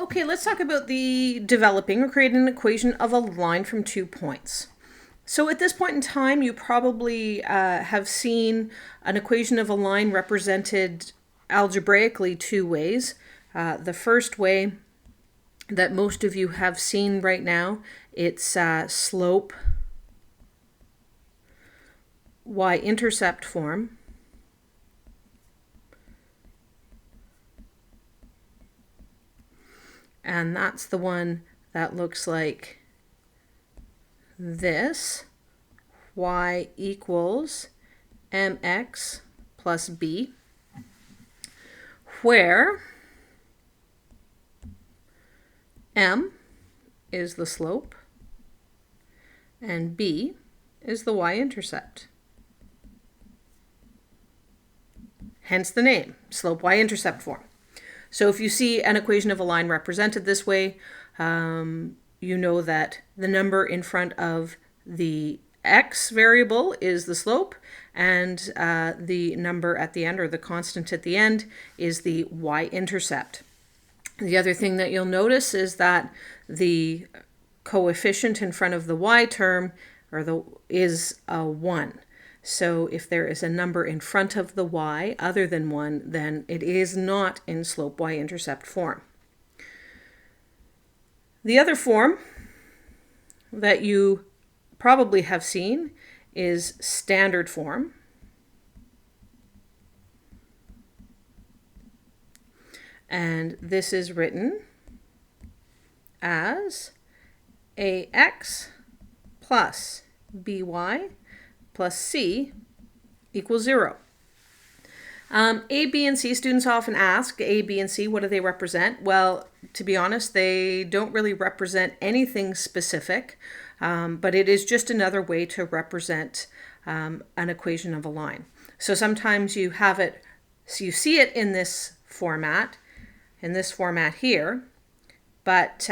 Okay, let's talk about the developing or creating an equation of a line from 2 points. So at this point in time, you probably have seen an equation of a line represented algebraically 2 ways. The first way that most of you have seen right now, it's slope y-intercept form. And that's the one that looks like this. Y equals mx plus b, where m is the slope and b is the y-intercept. Hence the name, slope y-intercept form. So if you see an equation of a line represented this way, you know that the number in front of the x variable is the slope, and the number at the end, or the constant at the end, is the y-intercept. The other thing that you'll notice is that the coefficient in front of the y term is a 1. So if there is a number in front of the y other than 1, then it is not in slope y-intercept form. The other form that you probably have seen is standard form. And this is written as ax plus by plus c equals 0. A, B, and C, students often ask, A, B, and C, what do they represent? Well, to be honest, they don't really represent anything specific, but it is just another way to represent an equation of a line. So sometimes you have it, so you see it in this format here, but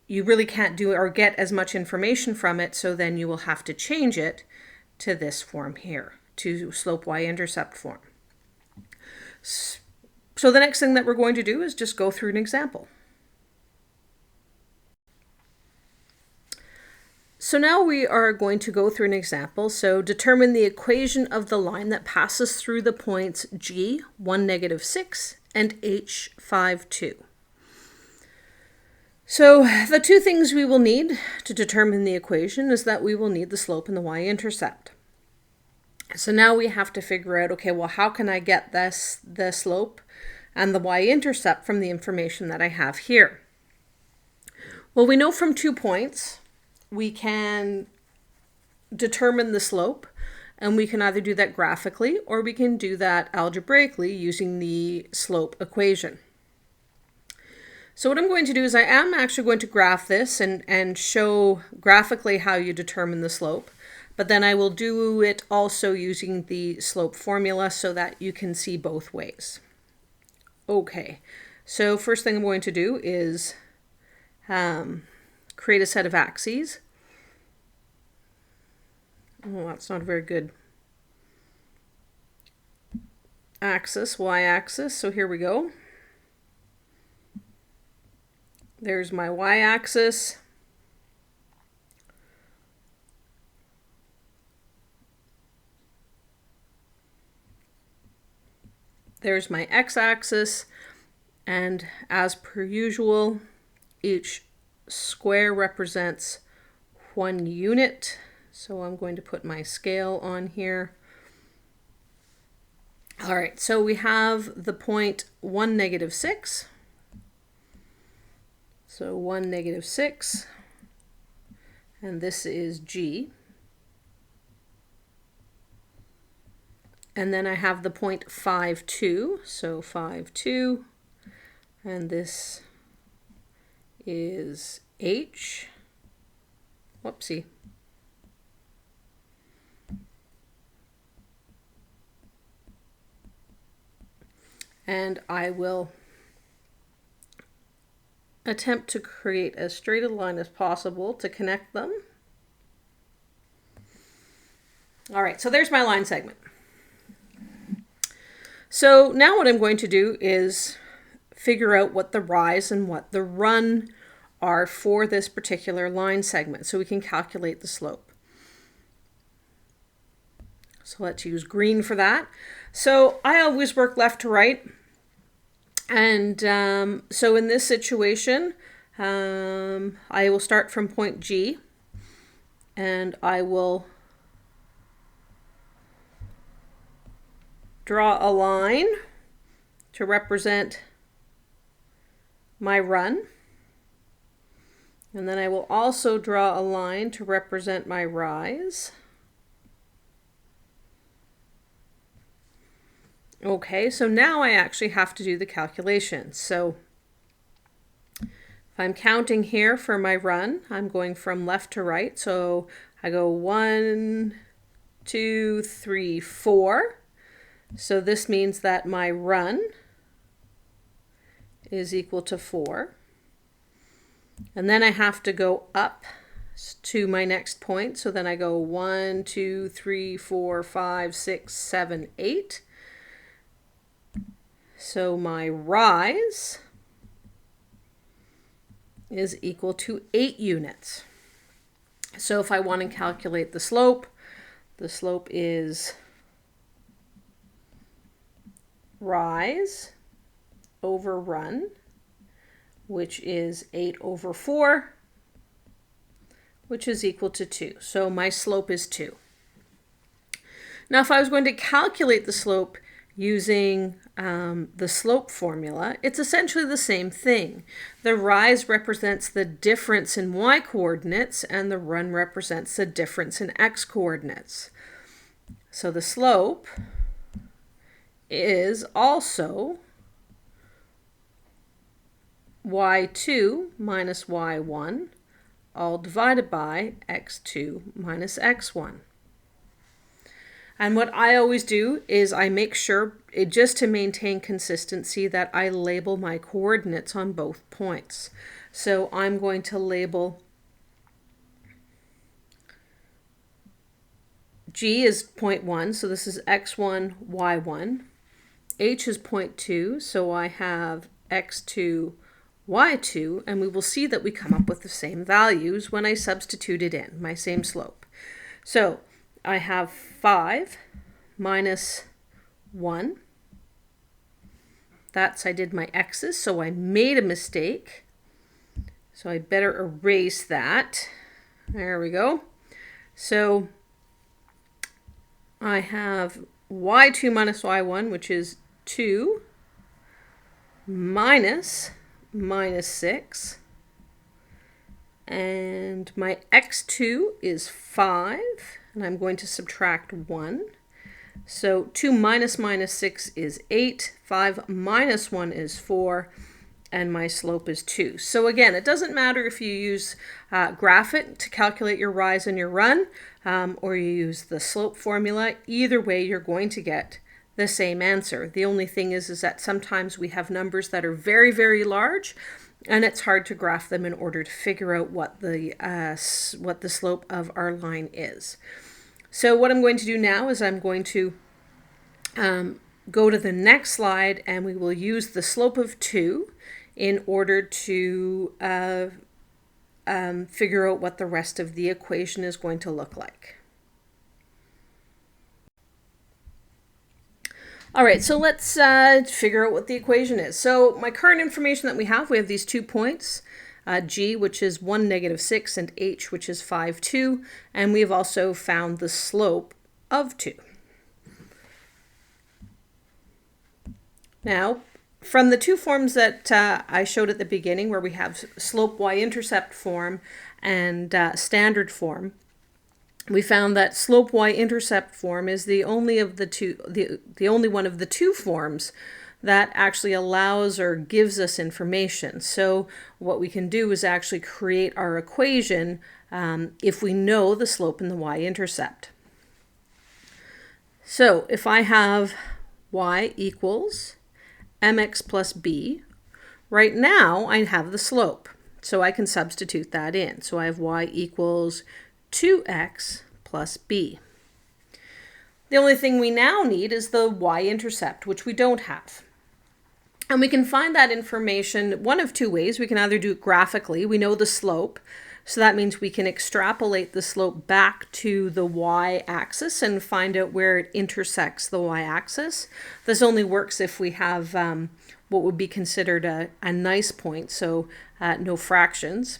you really can't do it or get as much information from it, so then you will have to change it to this form here, to slope y-intercept form. So the next thing that we're going to do is just go through an example. So now we are going to go through an example. So determine the equation of the line that passes through the points G, 1, -6, and H, 5, 2. So the two things we will need to determine the equation is that we will need the slope and the y-intercept. So now we have to figure out, okay, well, how can I get the slope and the y-intercept from the information that I have here? Well, we know from 2 points we can determine the slope, and we can either do that graphically or we can do that algebraically using the slope equation. So what I'm going to do is I am actually going to graph this and show graphically how you determine the slope, but then I will do it also using the slope formula so that you can see both ways. Okay, so first thing I'm going to do is create a set of axes. Oh, that's not a very good axis, y-axis, so here we go. There's my y-axis. There's my x-axis, and as per usual, each square represents 1 unit. So I'm going to put my scale on here. All right, so we have the point 1, -6. So 1, -6, and this is G. And then I have the point 5, 2, so 5, 2, and this is H. Whoopsie. And I will attempt to create as straight a line as possible to connect them. All right, so there's my line segment. So now what I'm going to do is figure out what the rise and what the run are for this particular line segment, so we can calculate the slope. So let's use green for that. So I always work left to right. And so in this situation, I will start from point G, and I will draw a line to represent my run. And then I will also draw a line to represent my rise. Okay, so now I actually have to do the calculation. So if I'm counting here for my run, I'm going from left to right. So I go 1, 2, 3, 4. So this means that my run is equal to 4. And then I have to go up to my next point. So then I go 1, 2, 3, 4, 5, 6, 7, 8. So my rise is equal to 8 units. So if I want to calculate the slope is rise over run, which is 8 over 4, which is equal to 2. So my slope is 2. Now if I was going to calculate the slope using the slope formula, it's essentially the same thing. The rise represents the difference in y coordinates, and the run represents the difference in x coordinates. So the slope is also y2 minus y1, all divided by x2 minus x1. And what I always do is I make sure, just to maintain consistency, that I label my coordinates on both points. So I'm going to label G is 0.1, so this is x1, y1. H is 0.2, so I have x2, y2, and we will see that we come up with the same values when I substitute it in, my same slope. So I have 5 minus 1. I did my x's, so I made a mistake. So I better erase that. There we go. So I have y2 minus y1, which is 2, minus 6. And my x2 is 5. And I'm going to subtract 1. So 2 minus 6 is 8. 5 minus 1 is 4. And my slope is 2. So again, it doesn't matter if you use graph it to calculate your rise and your run, or you use the slope formula. Either way, you're going to get the same answer. The only thing is that sometimes we have numbers that are very, very large, and it's hard to graph them in order to figure out what the slope of our line is. So what I'm going to do now is I'm going to go to the next slide, and we will use the slope of 2 in order to figure out what the rest of the equation is going to look like. All right, so let's figure out what the equation is. So my current information that we have these 2 points, G, which is 1, negative 6, and H, which is 5, 2, and we've also found the slope of 2. Now, from the 2 forms that I showed at the beginning, where we have slope y-intercept form and standard form, we found that slope y-intercept form is the only one of the 2 forms that actually allows or gives us information. So what we can do is actually create our equation if we know the slope and the y-intercept. So if I have y equals mx plus b, right now I have the slope, so I can substitute that in. So I have y equals 2x plus b. The only thing we now need is the y-intercept, which we don't have. And we can find that information one of two ways. We can either do it graphically. We know the slope, so that means we can extrapolate the slope back to the y-axis and find out where it intersects the y-axis. This only works if we have what would be considered a nice point, so no fractions.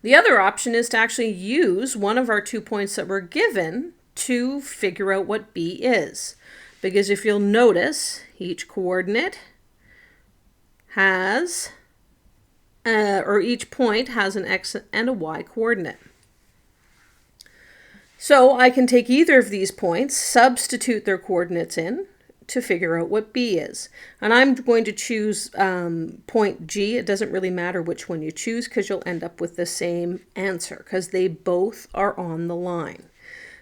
The other option is to actually use one of our 2 points that were given to figure out what B is. Because if you'll notice, each coordinate has, or each point has an x and a y coordinate. So I can take either of these points, substitute their coordinates in to figure out what B is. And I'm going to choose point G. It doesn't really matter which one you choose because you'll end up with the same answer because they both are on the line.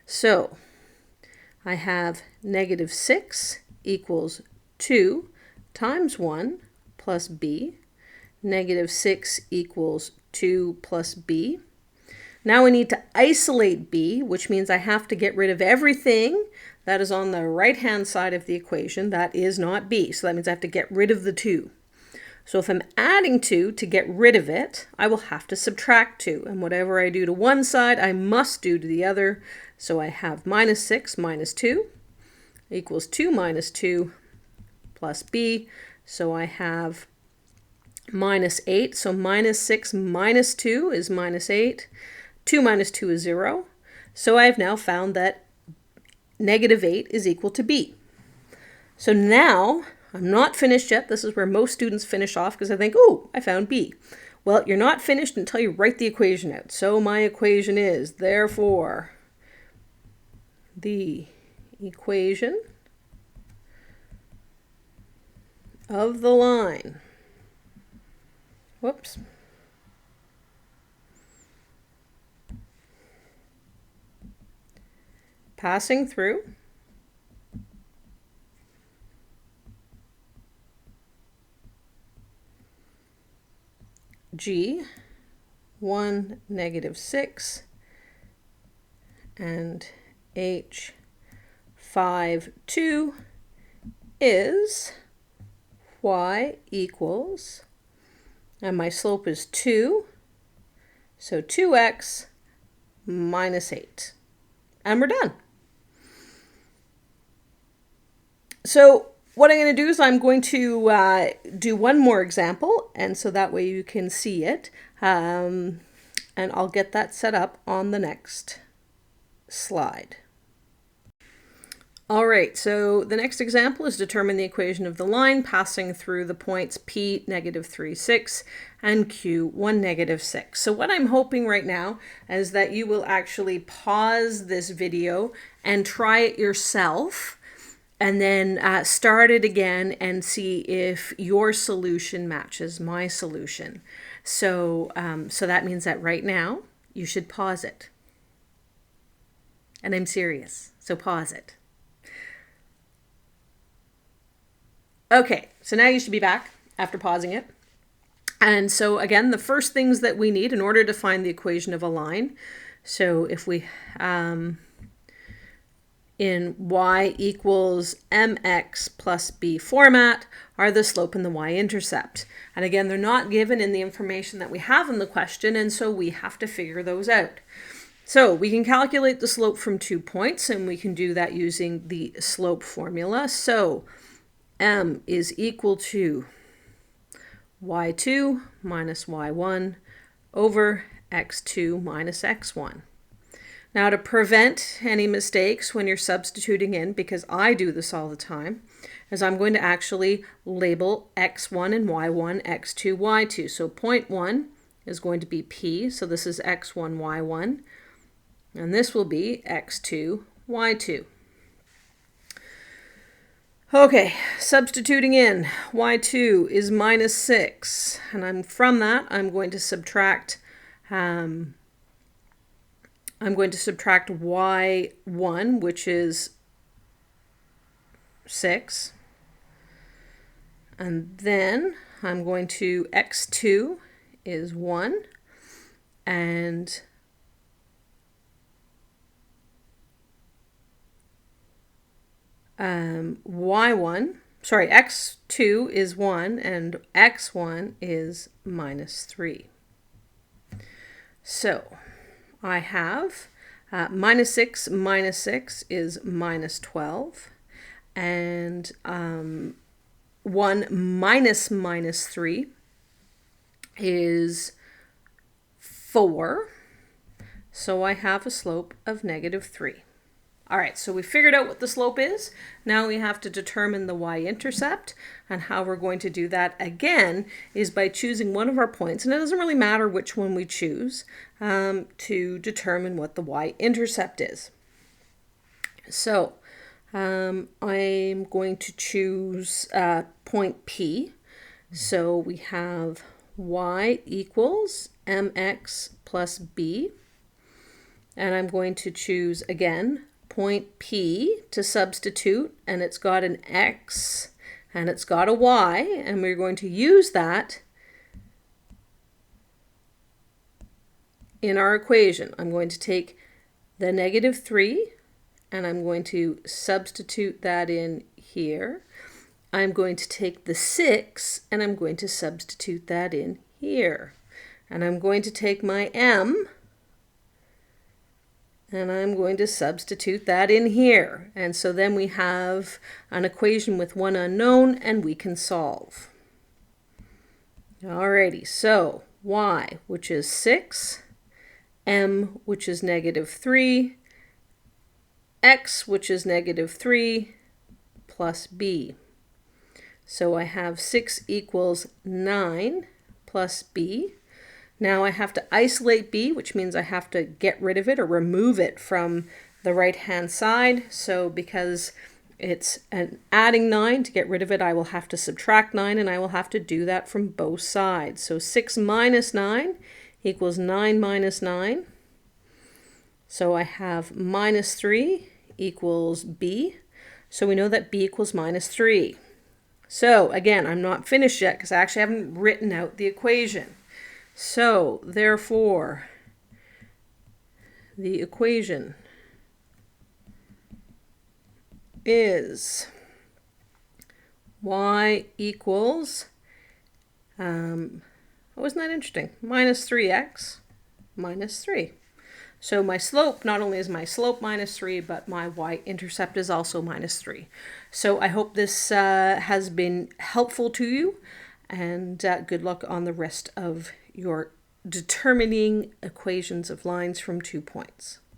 So I have -6 equals 2 times 1 plus B. -6 equals 2 plus B. Now we need to isolate B, which means I have to get rid of everything that is on the right-hand side of the equation that is not B. So that means I have to get rid of the 2. So if I'm adding 2 to get rid of it, I will have to subtract 2. And whatever I do to one side, I must do to the other. So I have -6 minus 2 equals 2 minus 2 plus B. So I have -8. So -6 minus 2 is -8. 2 minus 2 is 0. So I've now found that -8 is equal to B. So now I'm not finished yet. This is where most students finish off because I think, oh, I found B. Well, you're not finished until you write the equation out. So my equation is, therefore, the equation of the line, whoops, passing through G 1 -6 and H 5 2 is y equals, and my slope is 2, so 2x minus 8. And we're done. So what I'm going to do is I'm going to do one more example, and so that way you can see it, and I'll get that set up on the next slide. All right, so the next example is determine the equation of the line passing through the points P -3, 6 and Q 1 -6. So what I'm hoping right now is that you will actually pause this video and try it yourself and then start it again and see if your solution matches my solution. So, so that means that right now you should pause it. And I'm serious, so pause it. Okay, so now you should be back after pausing it. And so again, the first things that we need in order to find the equation of a line, so if we, in y equals mx plus b format, are the slope and the y-intercept. And again, they're not given in the information that we have in the question, and so we have to figure those out. So we can calculate the slope from 2 points, and we can do that using the slope formula. So m is equal to y2 minus y1 over x2 minus x1. Now to prevent any mistakes when you're substituting in, because I do this all the time, is I'm going to actually label x1 and y1, x2, y2. So point 1 is going to be P, so this is x1, y1, and this will be x2, y2. Okay, substituting in, y2 is -6, and from that I'm going to subtract y1, which is 6, and then I'm going to, x2 is 1, and y1 sorry, x2 is 1 and x1 is minus 3. So I have minus 6 is minus 12, and 1 minus minus 3 is 4. So I have a slope of negative 3. All right, so we figured out what the slope is. Now we have to determine the y-intercept, and how we're going to do that again is by choosing one of our points, and it doesn't really matter which one we choose, to determine what the y-intercept is. So I'm going to choose point P. So we have y equals mx plus b, and I'm going to choose again point P to substitute, and it's got an x and it's got a y, and we're going to use that in our equation. I'm going to take the negative 3 and I'm going to substitute that in here. I'm going to take the 6 and I'm going to substitute that in here. And I'm going to take my m and I'm going to substitute that in here. And so then we have an equation with one unknown, and we can solve. Alrighty, so y, which is 6, m, which is negative 3, x, which is negative 3, plus b. So I have 6 equals 9 plus b. Now I have to isolate b, which means I have to get rid of it or remove it from the right-hand side. So because it's adding 9, to get rid of it, I will have to subtract 9, and I will have to do that from both sides. So 6 minus 9 equals 9 minus 9. So I have minus 3 equals b. So we know that b equals minus 3. So again, I'm not finished yet because I actually haven't written out the equation. So therefore, the equation is y equals, wasn't that interesting? Minus 3x minus 3. So my slope, not only is my slope minus 3, but my y-intercept is also minus 3. So I hope this has been helpful to you, and good luck on the rest of your determining equations of lines from 2 points.